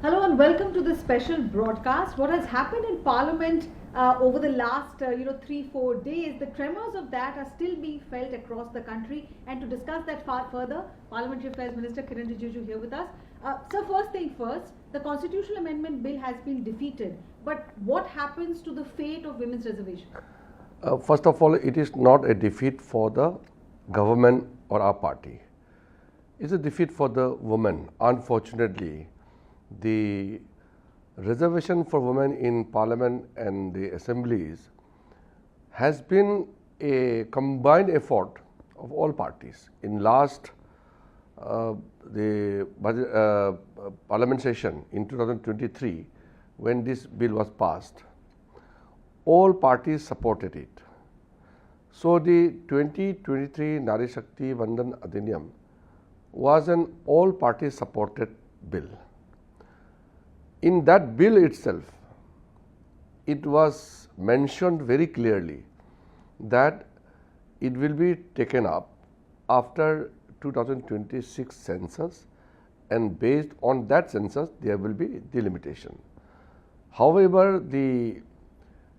Hello and welcome to this special broadcast. What has happened in Parliament over the last 3-4 days, the tremors of that are still being felt across the country. And to discuss that further, Parliamentary Affairs Minister Kiren Rijiju here with us. So first thing first, the Constitutional Amendment Bill has been defeated. But what happens to the fate of women's reservation? First of all, it is not a defeat for the government or our party. It's a defeat for the women. Unfortunately, the reservation for women in Parliament and the assemblies has been a combined effort of all parties. In last Parliament session in 2023, when this bill was passed, all parties supported it. So the 2023 Nari Shakti Vandan Adhiniyam was an all party supported bill. In that bill itself, it was mentioned very clearly that it will be taken up after 2026 census, and based on that census there will be delimitation. However, the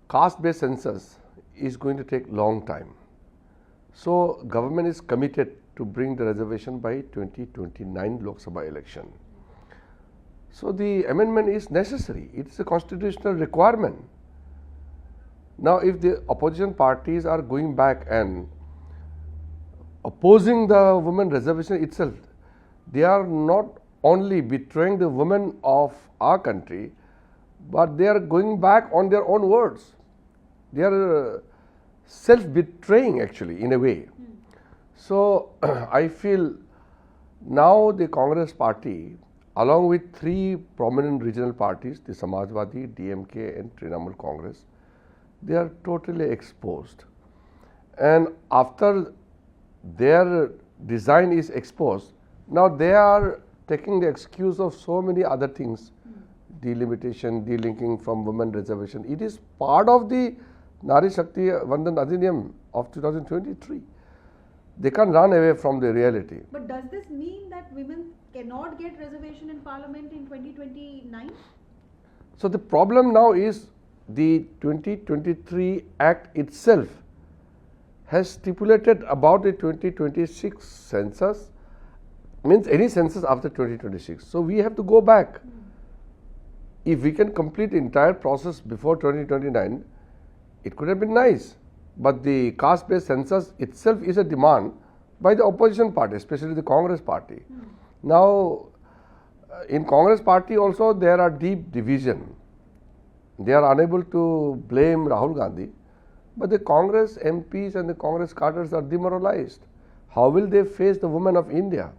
caste-based census is going to take long time. So government is committed to bring the reservation by 2029 Lok Sabha election. So the amendment is necessary. It's a constitutional requirement. Now, if the opposition parties are going back and opposing the women reservation itself, they are not only betraying the women of our country, but they are going back on their own words. They are self-betraying actually in a way. So I feel now the Congress party, along with three prominent regional parties, the Samajwadi, DMK and Trinamool Congress, they are totally exposed. And after their design is exposed, now they are taking the excuse of so many other things, delimitation, delinking from women reservation. It is part of the Nari Shakti Vandan Adhiniyam of 2023. They can't run away from the reality. But does this mean that women cannot get reservation in Parliament in 2029? So the problem now is the 2023 Act itself has stipulated about the 2026 census, means any census after 2026. So we have to go back. If we can complete the entire process before 2029, it could have been nice. But the caste-based census itself is a demand by the opposition party, especially the Congress party. Now, in Congress party also there are deep division. They are unable to blame Rahul Gandhi, but the Congress MPs and the Congress cadres are demoralized. How will they face the women of India?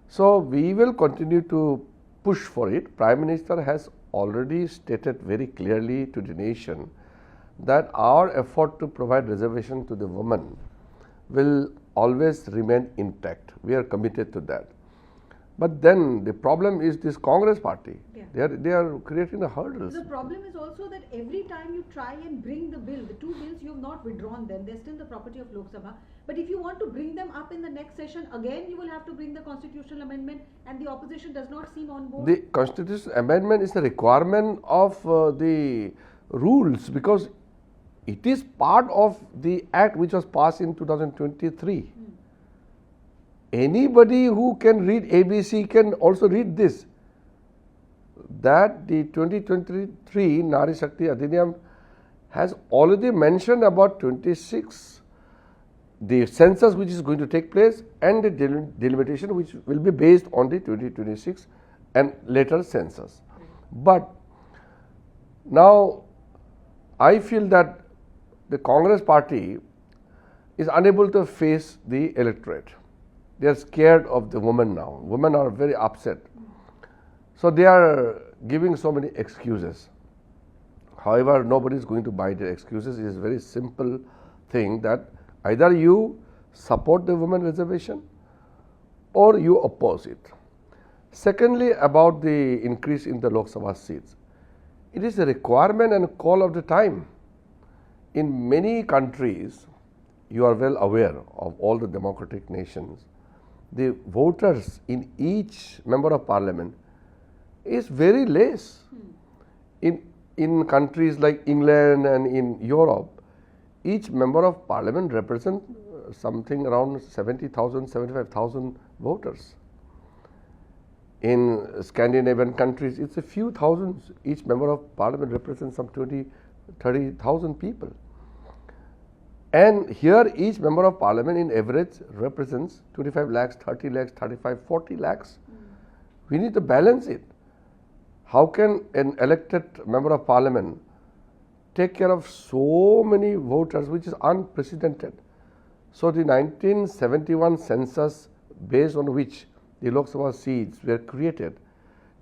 So we will continue to push for it. Prime Minister has already stated very clearly to the nation that our effort to provide reservation to the women will always remain intact. We are committed to that. But then the problem is this Congress party. Yeah. They are creating the hurdles. The problem is also that every time you try and bring the bill, the two bills, you have not withdrawn them. They're still the property of Lok Sabha. But if you want to bring them up in the next session, again you will have to bring the constitutional amendment, and the opposition does not seem on board. The constitutional amendment is a requirement of the rules, because it is part of the act which was passed in 2023. Anybody who can read ABC can also read this, that the 2023 Nari Shakti Adhiniyam has already mentioned about 26, the census which is going to take place, and the delimitation which will be based on the 2026 and later census. But now I feel that the Congress party is unable to face the electorate. They are scared of the women now. Women are very upset. So they are giving so many excuses. However, nobody is going to buy their excuses. It is a very simple thing that either you support the women reservation or you oppose it. Secondly, about the increase in the Lok Sabha seats. It is a requirement and a call of the time. In many countries, you are well aware of all the democratic nations, the voters in each member of parliament is very less. In countries like England and in Europe, each member of parliament represents something around 70,000, 75,000 voters. In Scandinavian countries, it's a few thousands. Each member of parliament represents some 20, 30,000 people. And here, each member of parliament in average represents 25 lakhs, 30 lakhs, 35, 40 lakhs. We need to balance it. How can an elected member of parliament take care of so many voters, which is unprecedented? So the 1971 census, based on which the Lok Sabha seats were created,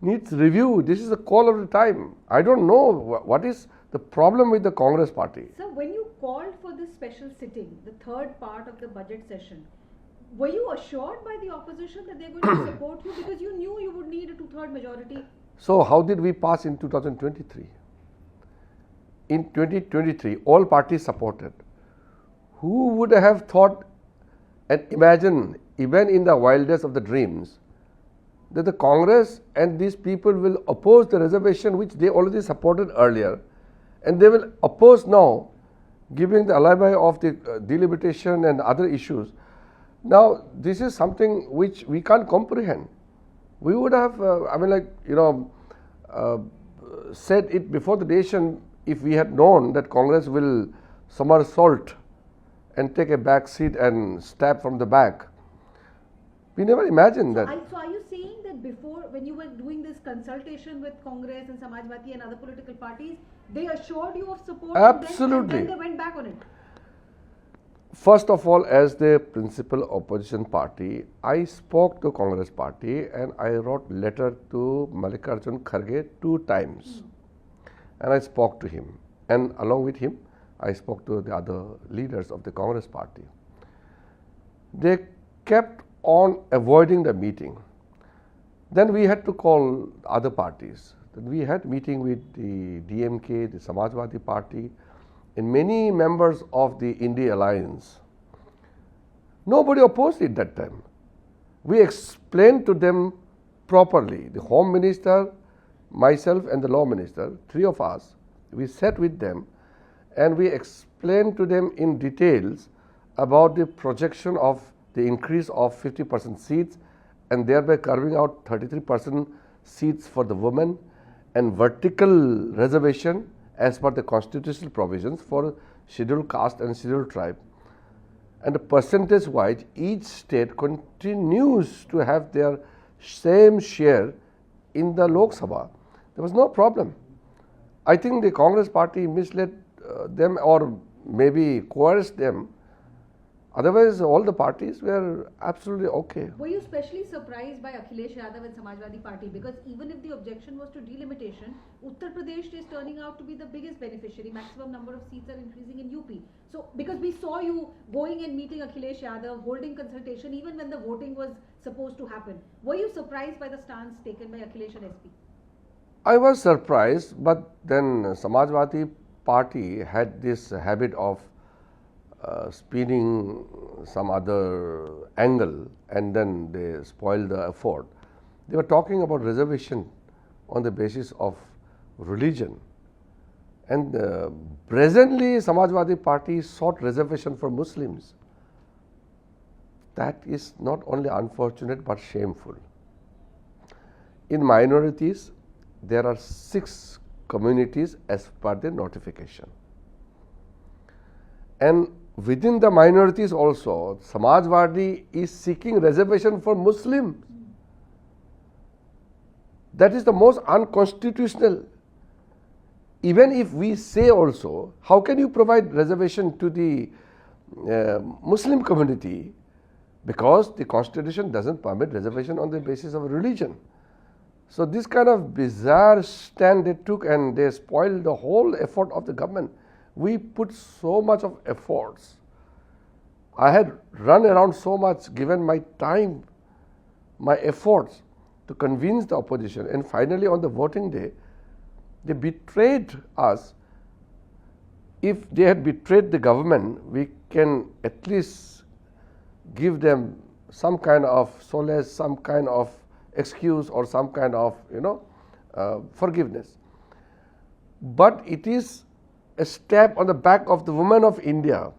needs review. This is the call of the time. I don't know what is the problem with the Congress party. So when you called for this special sitting, the third part of the budget session, were you assured by the opposition that they're going to support you, because you knew you would need a two-third majority? So how did we pass in 2023? In 2023, all parties supported. Who would have thought and imagined, even in the wildest of the dreams, that the Congress and these people will oppose the reservation which they already supported earlier, and they will oppose now, giving the alibi of the delimitation and other issues. Now, this is something which we can't comprehend. We would have, said it before the nation if we had known that Congress will somersault and take a back seat and stab from the back. We never imagined that. So are you saying that before, when you were doing this consultation with Congress and Samajwadi and other political parties, they assured you of support? Absolutely. And then they went back on it? First of all, as the principal opposition party, I spoke to Congress party and I wrote letter to Mallikarjun Kharge 2 times. And I spoke to him. And along with him, I spoke to the other leaders of the Congress party. They kept on avoiding the meeting. Then we had to call other parties. Then we had meeting with the DMK, the Samajwadi party, and many members of the India Alliance. Nobody opposed it that time. We explained to them properly. The Home Minister, myself and the Law Minister, 3 of us, we sat with them and we explained to them in details about the projection of the increase of 50% seats and thereby carving out 33% seats for the women and vertical reservation as per the constitutional provisions for scheduled caste and scheduled tribe. And percentage wise, each state continues to have their same share in the Lok Sabha. There was no problem. I think the Congress party misled them or maybe coerced them. Otherwise, all the parties were absolutely okay. Were you especially surprised by Akhilesh Yadav and Samajwadi Party? Because even if the objection was to delimitation, Uttar Pradesh is turning out to be the biggest beneficiary. Maximum number of seats are increasing in UP. So, because we saw you going and meeting Akhilesh Yadav, holding consultation even when the voting was supposed to happen. Were you surprised by the stance taken by Akhilesh and SP? I was surprised, but then Samajwadi Party had this habit of spinning some other angle and then they spoiled the effort. They were talking about reservation on the basis of religion. And presently Samajwadi Party sought reservation for Muslims. That is not only unfortunate but shameful. In minorities, there are 6 communities as per the notification. And within the minorities also, Samajwadi is seeking reservation for Muslims. That is the most unconstitutional. Even if we say also, how can you provide reservation to the Muslim community? Because the constitution doesn't permit reservation on the basis of religion. So this kind of bizarre stand they took and they spoiled the whole effort of the government. We put so much of efforts. I had run around so much, given my time, my efforts to convince the opposition, and finally on the voting day, they betrayed us. If they had betrayed the government, we can at least give them some kind of solace, some kind of excuse or some kind of, forgiveness. But it is a step on the back of the women of India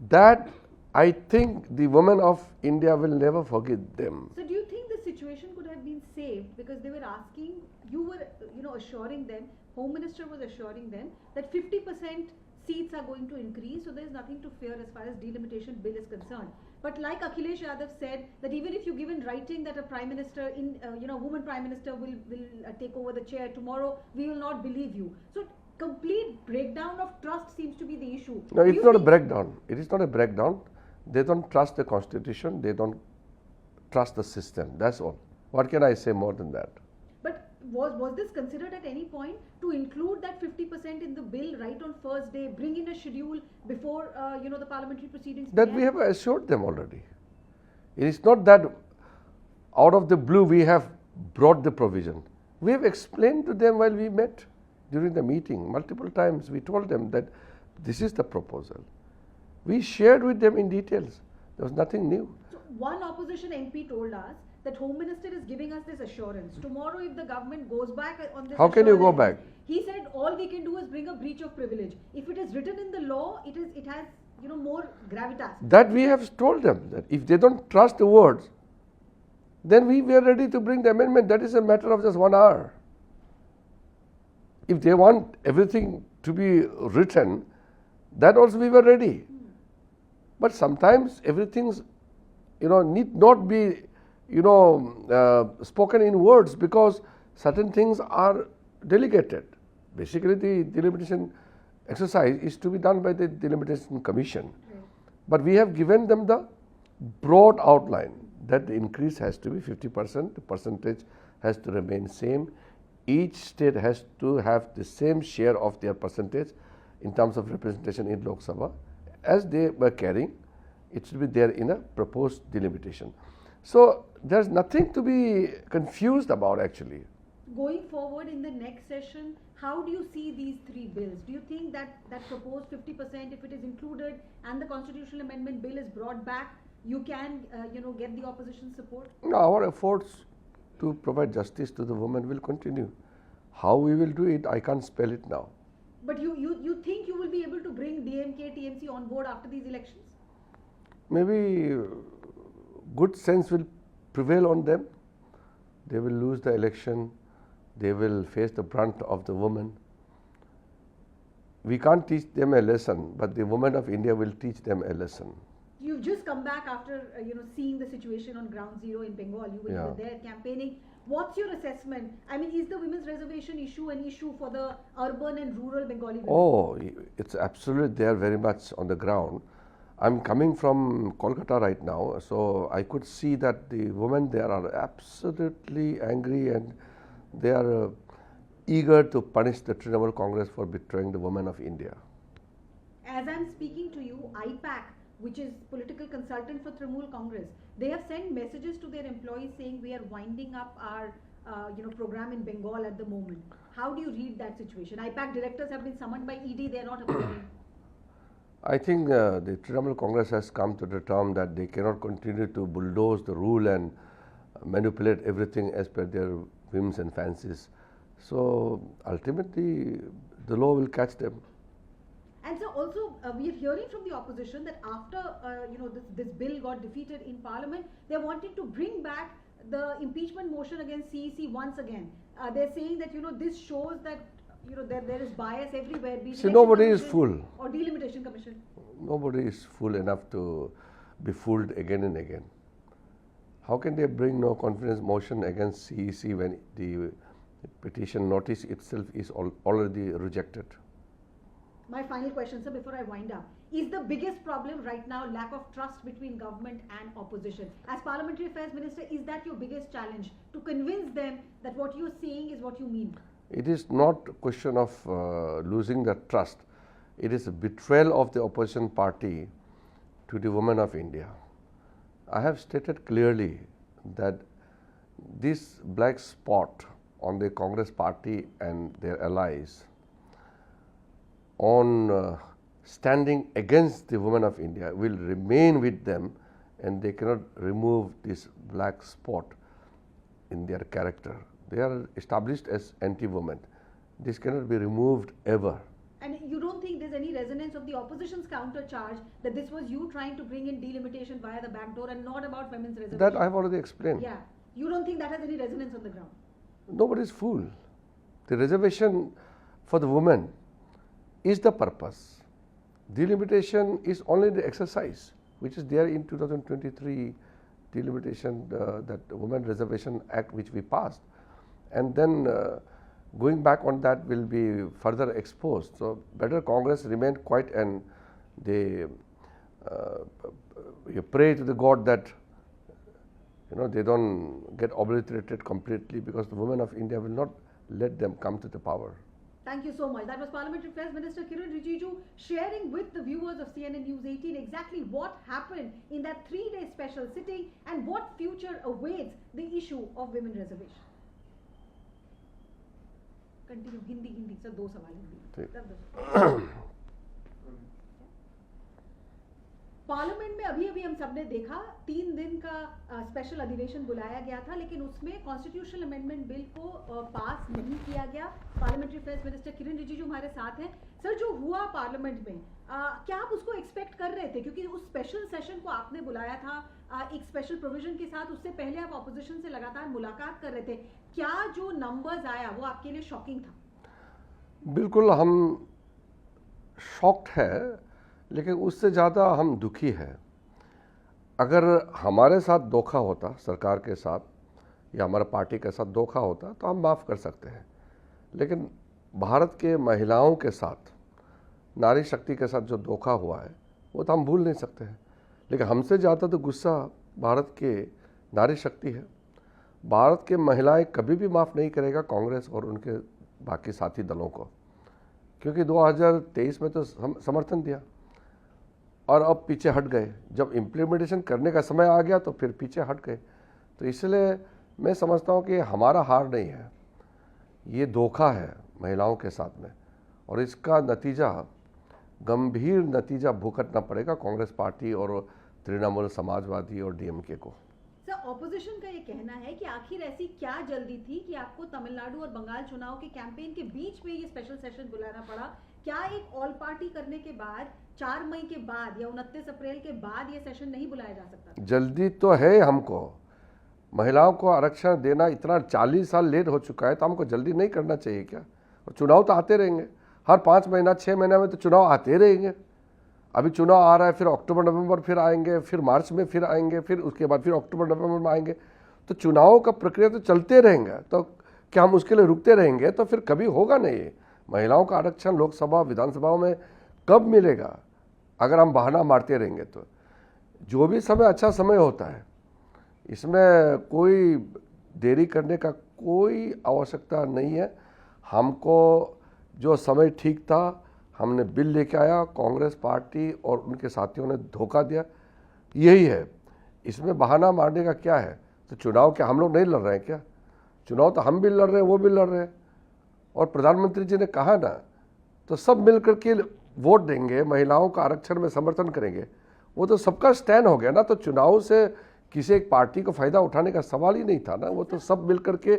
that I think the women of India will never forgive them. So do you think the situation could have been saved because they were asking, you were assuring them, Home Minister was assuring them that 50% seats are going to increase, so there is nothing to fear as far as delimitation bill is concerned. But like Akhilesh Yadav said, that even if you give in writing that a prime minister, woman prime minister will take over the chair tomorrow, we will not believe you. So complete breakdown of trust seems to be the issue. No, it's not a breakdown. It is not a breakdown. They don't trust the constitution. They don't trust the system. That's all. What can I say more than that? But was this considered at any point to include that 50% in the bill right on first day, bring in a schedule before the parliamentary proceedings? That we have assured them already. It is not that out of the blue we have brought the provision. We have explained to them while we met during the meeting multiple times. We told them that this is the proposal. We shared with them in details. There was nothing new. So one opposition MP told us that Home Minister is giving us this assurance. Tomorrow if the government goes back on this How can you go back? He said all we can do is bring a breach of privilege. If it is written in the law, it has more gravitas. That we have told them that if they don't trust the words, then we were ready to bring the amendment. That is a matter of just 1 hour. If they want everything to be written, that also we were ready. But sometimes everything's, need not be, spoken in words because certain things are delegated. Basically, the delimitation exercise is to be done by the delimitation commission. But we have given them the broad outline that the increase has to be 50%, the percentage has to remain same. Each state has to have the same share of their percentage in terms of representation in Lok Sabha. As they were carrying, it should be there in a proposed delimitation. So there's nothing to be confused about actually. Going forward in the next session, how do you see these three bills? Do you think that proposed 50%, if it is included and the constitutional amendment bill is brought back, you can get the opposition support? No, our efforts to provide justice to the women will continue. How we will do it, I can't spell it now. But you think you will be able to bring DMK, TMC on board after these elections? Maybe good sense will prevail on them. They will lose the election. They will face the brunt of the women. We can't teach them a lesson, but the women of India will teach them a lesson. You've just come back after seeing the situation on ground zero in Bengal. You were there campaigning. What's your assessment? I mean, is the women's reservation issue an issue for the urban and rural Bengali women? Oh, it's absolutely there very much on the ground. I'm coming from Kolkata right now, so I could see that the women there are absolutely angry and they are eager to punish the Trinamool Congress for betraying the women of India. As I'm speaking to you, IPAC, which is political consultant for Trinamool Congress, they have sent messages to their employees saying we are winding up our program in Bengal at the moment. How do you read that situation? IPAC directors have been summoned by ED, they are not appearing. I think the Trinamool Congress has come to the term that they cannot continue to bulldoze the rule and manipulate everything as per their whims and fancies. So ultimately, the law will catch them. And so also we are hearing from the opposition that after this bill got defeated in Parliament, they are wanting to bring back the impeachment motion against CEC once again. They're saying that this shows that there is bias everywhere. See, nobody is fool. Or delimitation commission. Nobody is fool enough to be fooled again and again. How can they bring no confidence motion against CEC when the petition notice itself is already rejected? My final question, sir, before I wind up. Is the biggest problem right now lack of trust between government and opposition? As Parliamentary Affairs Minister, is that your biggest challenge? To convince them that what you're saying is what you mean? It is not a question of losing the trust. It is a betrayal of the opposition party to the women of India. I have stated clearly that this black spot on the Congress party and their allies on standing against the women of India will remain with them, and they cannot remove this black spot in their character. They are established as anti-women. This cannot be removed ever. And you don't think there's any resonance of the opposition's counter charge that this was you trying to bring in delimitation via the back door and not about women's reservation? That I've already explained. Yeah. You don't think that has any resonance on the ground? Nobody is fool. The reservation for the women is the purpose. Delimitation is only the exercise which is there in 2023 delimitation, that Women Reservation Act which we passed. And then going back on that will be further exposed. So better Congress remain quiet and they you pray to the God that they don't get obliterated completely, because the women of India will not let them come to the power. Thank you so much. That was Parliamentary Affairs Minister Kiren Rijiju sharing with the viewers of CNN News 18 exactly what happened in that 3-day special sitting and what future awaits the issue of women reservation. Continue. Hindi sir, 2 सवाल Hindi. Parliament में अभी हम सबने देखा 3 दिन का special अधिवेशन बुलाया गया था, लेकिन उसमें कॉन्स्टिट्यूशनल अमेंडमेंट बिल को पास नहीं किया गया. पार्लियामेंट्री अफेयर्स मिनिस्टर किरण रिजिजू हमारे साथ हैं. सर, जो हुआ पार्लियामेंट में, क्या आप उसको एक्सपेक्ट कर रहे थे? क्योंकि उस स्पेशल सेशन को आपने बुलाया था एक स्पेशल प्रोविजन के साथ, उससे पहले आप ऑपोजिशन से लगातार मुलाकात कर रहे थे. क्या जो नंबर्स आया वो आपके लिए शॉकिंग था? बिल्कुल हम शॉक्ड है, लेकिन उससे ज़्यादा हम दुखी हैं. अगर हमारे साथ धोखा होता, सरकार के साथ या हमारे पार्टी के साथ धोखा होता, तो हम माफ़ कर सकते हैं. लेकिन भारत के महिलाओं के साथ, नारी शक्ति के साथ जो धोखा हुआ है वो तो हम भूल नहीं सकते हैं. लेकिन हमसे ज़्यादा तो गुस्सा भारत के नारी शक्ति है. भारत के महिलाएं कभी भी माफ़ नहीं करेगा कांग्रेस और उनके बाकी साथी दलों को, क्योंकि 2023 में तो समर्थन दिया और अब पीछे हट गए. जब इम्प्लीमेंटेशन करने का समय आ गया तो फिर पीछे हट गए. तो इसलिए मैं समझता हूँ कि हमारा हार नहीं है, ये धोखा है महिलाओं के साथ में, और इसका नतीजा, गंभीर नतीजा भुगतना पड़ेगा कांग्रेस पार्टी और तृणमूल समाजवादी और डीएमके को. सर, ऑपोजिशन का ये कहना है कि आखिर ऐसी क्या जल्दी थी कि आपको तमिलनाडु और बंगाल चुनाव के कैंपेन के बीच में ये स्पेशल सेशन बुलाना पड़ा? क्या एक ऑल पार्टी करने के बाद 4 मई के बाद या 29 अप्रैल के बाद ये सेशन नहीं बुलाया जा सकता? जल्दी तो है हमको. महिलाओं को आरक्षण देना इतना 40 साल लेट हो चुका है, तो हमको जल्दी नहीं करना चाहिए क्या? और चुनाव तो आते रहेंगे, हर 5 महीना 6 महीने में तो चुनाव आते रहेंगे. अभी चुनाव आ रहा है, फिर अक्टूबर नवंबर फिर आएंगे, फिर मार्च में फिर आएंगे, फिर उसके बाद फिर अक्टूबर नवंबर में आएंगे. तो चुनावों का प्रक्रिया तो चलते रहेंगे. तो क्या हम उसके लिए रुकते रहेंगे? तो फिर कभी होगा नहीं. महिलाओं का आरक्षण लोकसभा विधानसभाओं में कब मिलेगा अगर हम बहाना मारते रहेंगे? तो जो भी समय अच्छा समय होता है, इसमें कोई देरी करने का कोई आवश्यकता नहीं है. हमको जो समय ठीक था, हमने बिल लेके आया, कांग्रेस पार्टी और उनके साथियों ने धोखा दिया, यही है. इसमें बहाना मारने का क्या है? तो चुनाव क्या हम लोग नहीं लड़ रहे हैं क्या? चुनाव तो हम भी लड़ रहे हैं, वो भी लड़ रहे हैं. और प्रधानमंत्री जी ने कहा ना, तो सब मिलकर के वोट देंगे, महिलाओं का आरक्षण में समर्थन करेंगे. वो तो सबका स्टैंड हो गया ना. तो चुनाव से किसी एक पार्टी को फायदा उठाने का सवाल ही नहीं था ना. वो तो सब मिलकर के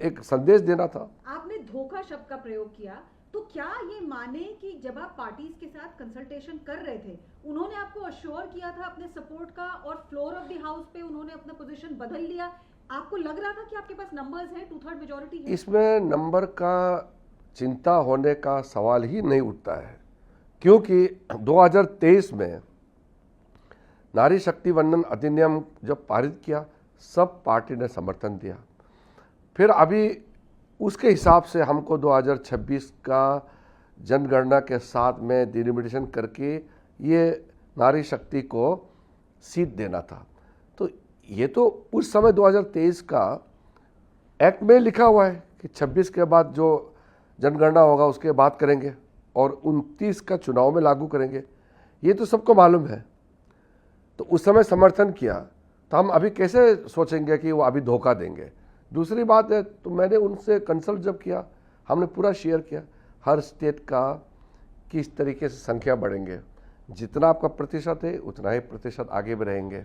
एक संदेश देना था. आपने धोखा शब्द का प्रयोग किया, तो क्या ये माने कि जब आप पार्टीज के साथ कंसल्टेशन कर रहे थे, उन्होंने आपको अश्योर किया था अपने सपोर्ट का और फ्लोर ऑफ द हाउस पे उन्होंने अपना पोजीशन बदल लिया? आपको लग रहा था कि आपके पास नंबर्स हैं, 2/3 मेजॉरिटी है? इसमें नंबर का चिंता होने का सवाल ही नहीं उठता है, क्योंकि 2023 में नारी शक्ति वंदन अधिनियम जब पारित किया, सब पार्टी ने समर्थन दिया. फिर अभी उसके हिसाब से हमको 2026 का जनगणना के साथ में डिलिमिटेशन करके ये नारी शक्ति को सीट देना था. तो ये तो उस समय 2023 का एक्ट में लिखा हुआ है कि 26 के बाद जो जनगणना होगा उसके बाद करेंगे और 29 का चुनाव में लागू करेंगे. ये तो सबको मालूम है. तो उस समय समर्थन किया, तो हम अभी कैसे सोचेंगे कि वो अभी धोखा देंगे? दूसरी बात है, तो मैंने उनसे कंसल्ट जब किया, हमने पूरा शेयर किया हर स्टेट का किस तरीके से संख्या बढ़ेंगे. जितना आपका प्रतिशत है उतना ही प्रतिशत आगे बढ़ेंगे.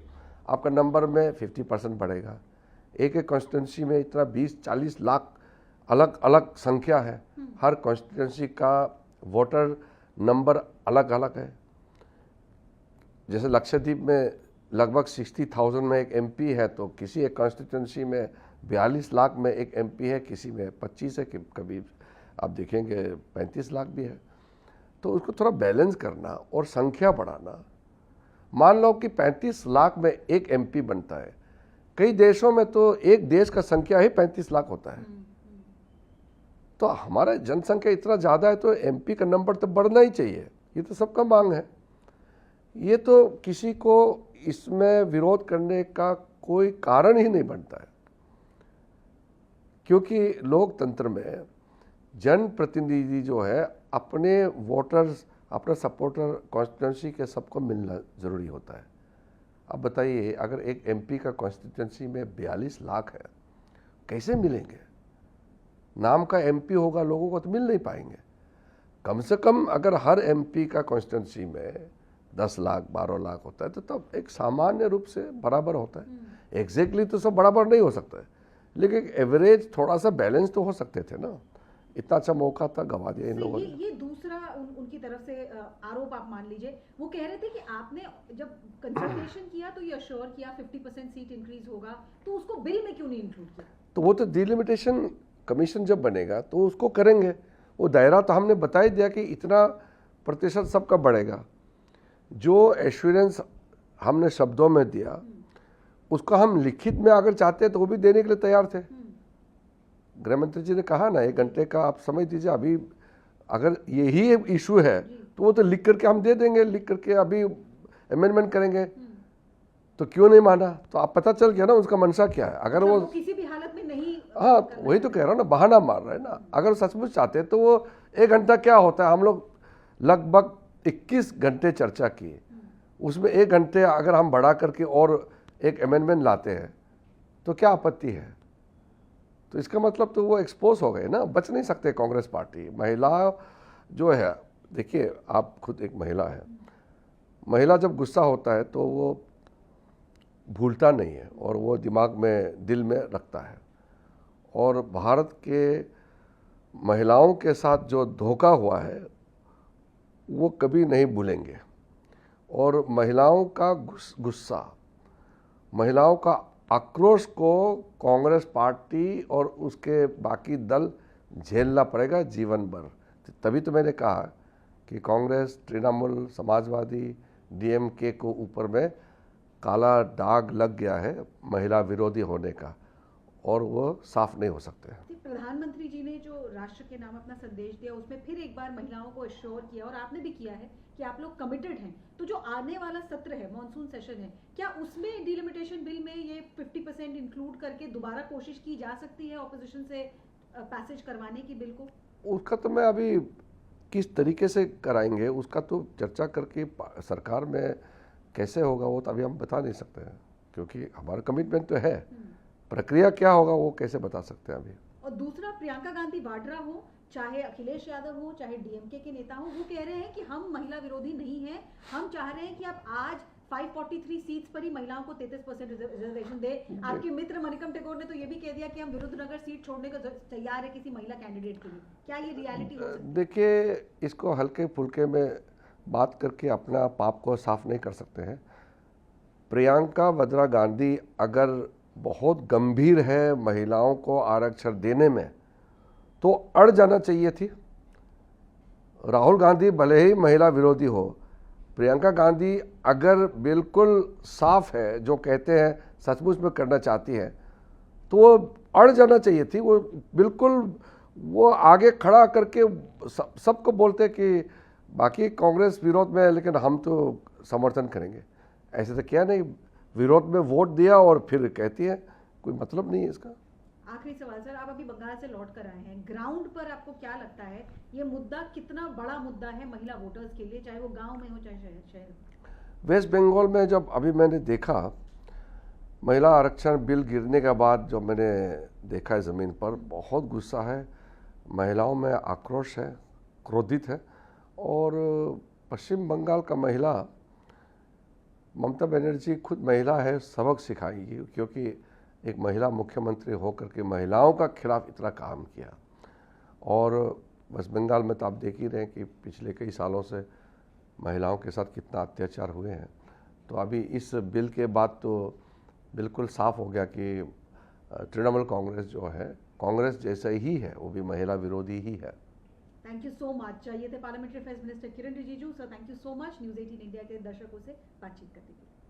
आपका नंबर में 50% बढ़ेगा, एक एक कॉन्स्टिट्यूंसी में इतना 20-40 लाख अलग अलग संख्या है, हर कॉन्स्टिट्यूंसी का वोटर नंबर अलग अलग है। जैसे लक्षद्वीप में लगभग 60,000 में एक एमपी है, तो किसी एक कॉन्स्टिट्यूंसी में 42 लाख में एक एमपी है, किसी में 25 है, कभी आप देखेंगे 35 लाख भी है। तो उसको थोड़ा बैलेंस करना और संख्या बढ़ाना। मान लो कि 35 लाख में एक एमपी बनता है, कई देशों में तो एक देश का संख्या ही 35 लाख होता है। तो हमारा जनसंख्या इतना ज़्यादा है तो एमपी का नंबर तो बढ़ना ही चाहिए, ये तो सबका मांग है। ये तो किसी को इसमें विरोध करने का कोई कारण ही नहीं बनता है, क्योंकि लोकतंत्र में जनप्रतिनिधि जो है अपने वोटर्स, अपने सपोर्टर कॉन्स्टिट्यूंसी के सबको मिलना ज़रूरी होता है। अब बताइए, अगर एक एमपी का कॉन्स्टिट्यूंसी में 42 लाख है, कैसे मिलेंगे? नाम का एमपी होगा, लोगों को तो मिल नहीं पाएंगे। कम से कम अगर हर एमपी का कॉन्स्टिट्यूंसी में 10 लाख 12 लाख होता है तो तब एक सामान्य रूप से बराबर होता है। एग्जैक्टली तो सब बराबर नहीं हो सकता है, लेकिन एवरेज थोड़ा सा बैलेंस तो हो सकते थे ना। इतना अच्छा मौका था, गवा दिया इन लोगों ने। ये दूसरा उनकी तरफ से आरोप आप मान लीजिए, वो कह रहे थे कि आपने जब कंसल्टेशन किया तो ये अश्योर किया 50% सीट इंक्रीज होगा, तो उसको बिल में क्यों नहीं इंक्लूड किया? तो वो तो डिलिमिटेशन कमीशन जब बनेगा तो उसको करेंगे। वो दायरा तो हमने बता ही दिया कि इतना प्रतिशत सबका बढ़ेगा। जो एश्योरेंस हमने शब्दों में दिया उसको हम लिखित में अगर चाहते हैं तो वो भी देने के लिए तैयार थे। गृह मंत्री जी ने कहा ना 1 घंटे का आप समझ दीजिए, अभी अगर यही इशू है तो वो तो लिख करके हम दे देंगे, लिख करके अभी अमेंडमेंट करेंगे। तो क्यों नहीं माना? तो आप पता चल गया ना उसका मंशा क्या है। अगर वो किसी भी हालत में नहीं, हाँ वही तो कह रहा हूँ ना, बहाना मार रहा है ना। अगर सचमुच चाहते तो वो 1 घंटा क्या होता है, हम लोग लगभग 21 घंटे चर्चा की, उसमें 1 घंटे अगर हम बढ़ा करके और एक अमेंडमेंट लाते हैं तो क्या आपत्ति है? तो इसका मतलब तो वो एक्सपोज हो गए ना, बच नहीं सकते कांग्रेस पार्टी। महिला जो है, देखिए आप खुद एक महिला है, महिला जब गुस्सा होता है तो वो भूलता नहीं है और वो दिमाग में, दिल में रखता है। और भारत के महिलाओं के साथ जो धोखा हुआ है वो कभी नहीं भूलेंगे। और महिलाओं का गुस्सा, महिलाओं का आक्रोश को कांग्रेस पार्टी और उसके बाकी दल झेलना पड़ेगा जीवन भर। तभी तो मैंने कहा कि कांग्रेस, तृणमूल, समाजवादी, डीएमके को ऊपर में काला दाग लग गया है महिला विरोधी होने का, और वो साफ नहीं हो सकते। प्रधानमंत्री जी ने जो राष्ट्र के नाम अपना संदेश दिया उसमें फिर एक बार महिलाओं को एश्योर किया, और आपने भी किया है कि आप लोग कमिटेड हैं। तो जो आने वाला सत्र है, मॉनसून सेशन है, क्या उसमें डिलिमिटेशन बिल में ये 50% इंक्लूड करके दोबारा कोशिश की जा सकती है ऑपोजिशन से पैसेज करवाने की बिल को? उसका तो मैं अभी किस तरीके से कराएंगे उसका तो चर्चा करके सरकार में कैसे होगा वो तो अभी हम बता नहीं सकते हैं, क्योंकि हमारा कमिटमेंट तो है। प्रक्रिया क्या होगा वो कैसे बता सकते हैं अभी। और दूसरा, प्रियंका गांधी वाड्रा हो, चाहे अखिलेश यादव हो, चाहे डीएमके के नेता हो, वो कह रहे हैं कि हम महिला विरोधी नहीं हैं, हम चाह रहे हैं कि आप आज 543 सीट्स पर ही महिलाओं को 33% रिजर्वेशन दे। आपके मित्र मणिकम टेगोर ने तो ये भी कह दिया कि हम विरुद्धनगर सीट छोड़ने को तैयार है किसी महिला कैंडिडेट के लिए। क्या ये रियलिटी हो सकती है? देखिए, इसको हल्के फुल्के में बात करके अपना पाप को साफ नहीं कर सकते हैं। प्रियंका वाड्रा गांधी अगर बहुत गंभीर है महिलाओं को आरक्षण देने में तो अड़ जाना चाहिए थी। राहुल गांधी भले ही महिला विरोधी हो, प्रियंका गांधी अगर बिल्कुल साफ है, जो कहते हैं सचमुच में करना चाहती है, तो वो अड़ जाना चाहिए थी। वो बिल्कुल वो आगे खड़ा करके सबको बोलते कि बाकी कांग्रेस विरोध में है लेकिन हम तो समर्थन करेंगे। ऐसे तो क्या नहीं, विरोध में वोट दिया और फिर कहती है, कोई मतलब नहीं है इसका। आखिरी सवाल सर, आप अभी बंगाल से लौट कर आए हैं, ग्राउंड पर आपको क्या लगता है ये मुद्दा कितना बड़ा मुद्दा है महिला वोटर्स के लिए, चाहे वो गांव में हो चाहे शहर? वेस्ट बंगाल में जब अभी मैंने देखा महिला आरक्षण बिल गिरने के बाद, जो मैंने देखा है ज़मीन पर, बहुत गुस्सा है, महिलाओं में आक्रोश है, क्रोधित है। और पश्चिम बंगाल का महिला, ममता बनर्जी खुद महिला है, सबक सिखाएंगी, क्योंकि एक महिला मुख्यमंत्री होकर के महिलाओं का खिलाफ इतना काम किया। और वेस्ट बंगाल में तो आप देख ही रहे हैं कि पिछले कई सालों से महिलाओं के साथ कितना अत्याचार हुए हैं। तो अभी इस बिल के बाद तो बिल्कुल साफ हो गया कि तृणमूल कांग्रेस जो है कांग्रेस जैसा ही है, वो भी महिला विरोधी ही है। Thank you so much. ये थे parliamentary affairs minister Kiran Rijiju. Sir thank you so much news 18 India के दर्शकों से बातचीत करने के लिए।